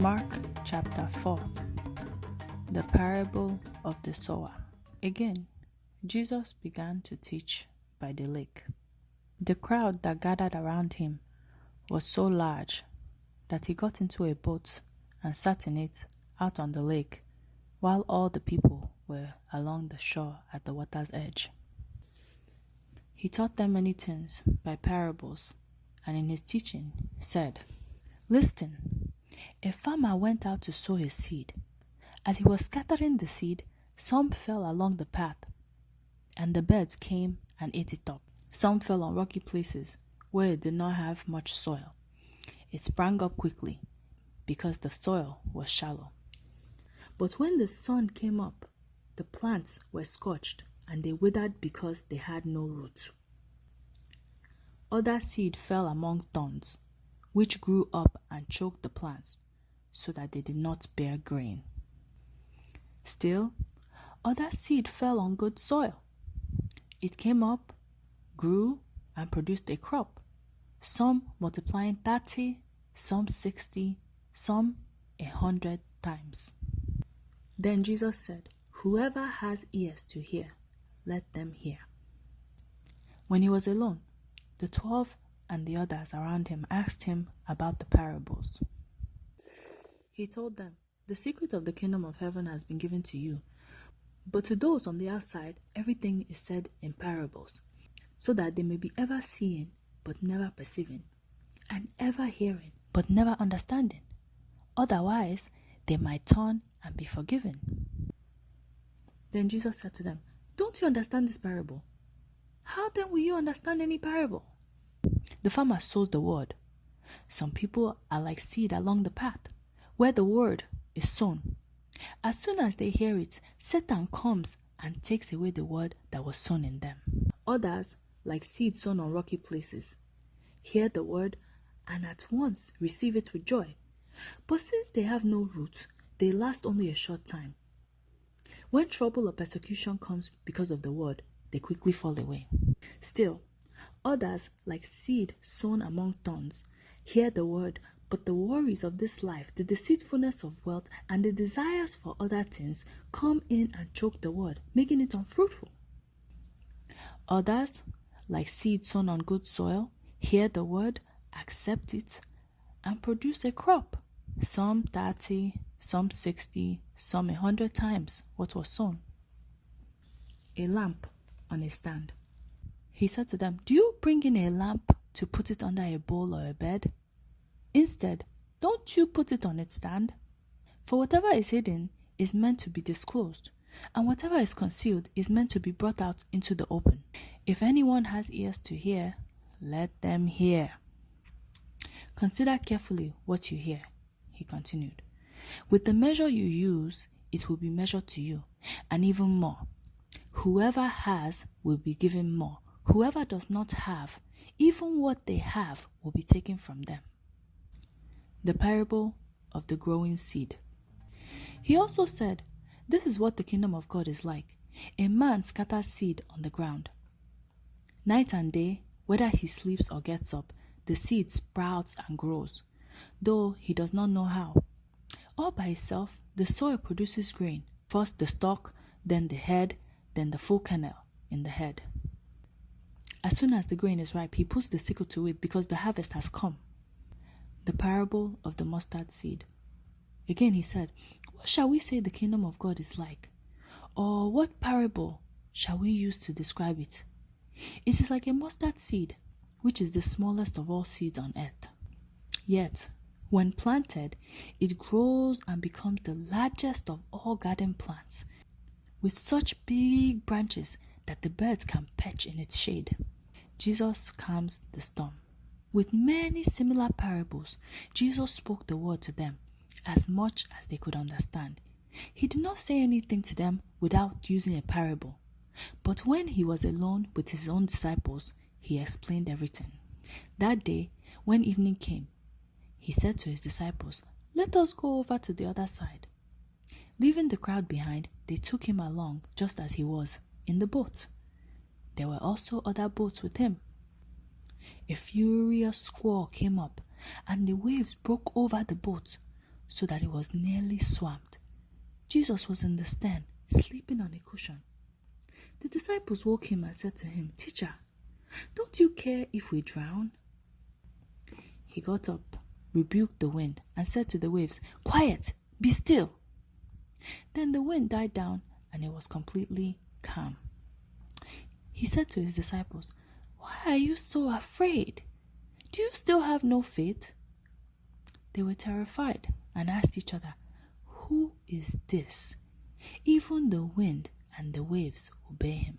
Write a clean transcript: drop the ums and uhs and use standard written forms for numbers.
Mark chapter 4. The parable of the sower. Again, Jesus began to teach by the lake. The crowd that gathered around him was so large that he got into a boat and sat in it out on the lake, while all the people were along the shore at the water's edge. He taught them many things by parables, and in his teaching said, "Listen, a farmer went out to sow his seed. As he was scattering the seed, some fell along the path, and the birds came and ate it up. Some fell on rocky places where it did not have much soil. It sprang up quickly because the soil was shallow. But when the sun came up, the plants were scorched and they withered because they had no root. Other seed fell among thorns, which grew up and choked the plants, so that they did not bear grain. Still, other seed fell on good soil. It came up, grew, and produced a crop, some multiplying 30, some 60, some 100 times." Then Jesus said, "Whoever has ears to hear, let them hear." When he was alone, the 12 and the others around him asked him about the parables. He told them, "The secret of the kingdom of heaven has been given to you, but to those on the outside, everything is said in parables, so that they may be ever seeing but never perceiving, and ever hearing but never understanding. Otherwise, they might turn and be forgiven." Then Jesus said to them, "Don't you understand this parable? How then will you understand any parable? The farmer sows the word. Some people are like seed along the path, where the word is sown. As soon as they hear it, Satan comes and takes away the word that was sown in them. Others, like seed sown on rocky places, hear the word and at once receive it with joy. But since they have no root, they last only a short time. When trouble or persecution comes because of the word, they quickly fall away. Still, others, like seed sown among thorns, hear the word, but the worries of this life, the deceitfulness of wealth, and the desires for other things come in and choke the word, making it unfruitful. Others, like seed sown on good soil, hear the word, accept it, and produce a crop, some 30, some 60, some 100 times what was sown." A lamp on a stand. He said to them, "Do you bring in a lamp to put it under a bowl or a bed? Instead, don't you put it on its stand? For whatever is hidden is meant to be disclosed, and whatever is concealed is meant to be brought out into the open. If anyone has ears to hear, let them hear. Consider carefully what you hear," he continued. "With the measure you use, it will be measured to you, and even more. Whoever has will be given more. Whoever does not have, even what they have will be taken from them." The parable of the growing seed. He also said, "This is what the kingdom of God is like. A man scatters seed on the ground. Night and day, whether he sleeps or gets up, the seed sprouts and grows, though he does not know how. All by itself, the soil produces grain, first the stalk, then the head, then the full kernel in the head. As soon as the grain is ripe, he puts the sickle to it because the harvest has come." The parable of the mustard seed. Again he said, "What shall we say the kingdom of God is like? Or what parable shall we use to describe it? It is like a mustard seed, which is the smallest of all seeds on earth. Yet, when planted, it grows and becomes the largest of all garden plants, with such big branches that the birds can perch in its shade." Jesus calms the storm. With many similar parables, Jesus spoke the word to them as much as they could understand. He did not say anything to them without using a parable. But when he was alone with his own disciples, he explained everything. That day, when evening came, he said to his disciples, "Let us go over to the other side." Leaving the crowd behind, they took him along just as he was, in the boat. There were also other boats with him. A furious squall came up, and the waves broke over the boat, so that it was nearly swamped. Jesus was in the stern, sleeping on a cushion. The disciples woke him and said to him, "Teacher, don't you care if we drown?" He got up, rebuked the wind, and said to the waves, "Quiet, be still." Then the wind died down and it was completely calm. He said to his disciples, "Why are you so afraid? Do you still have no faith?" They were terrified and asked each other, "Who is this? Even the wind and the waves obey him."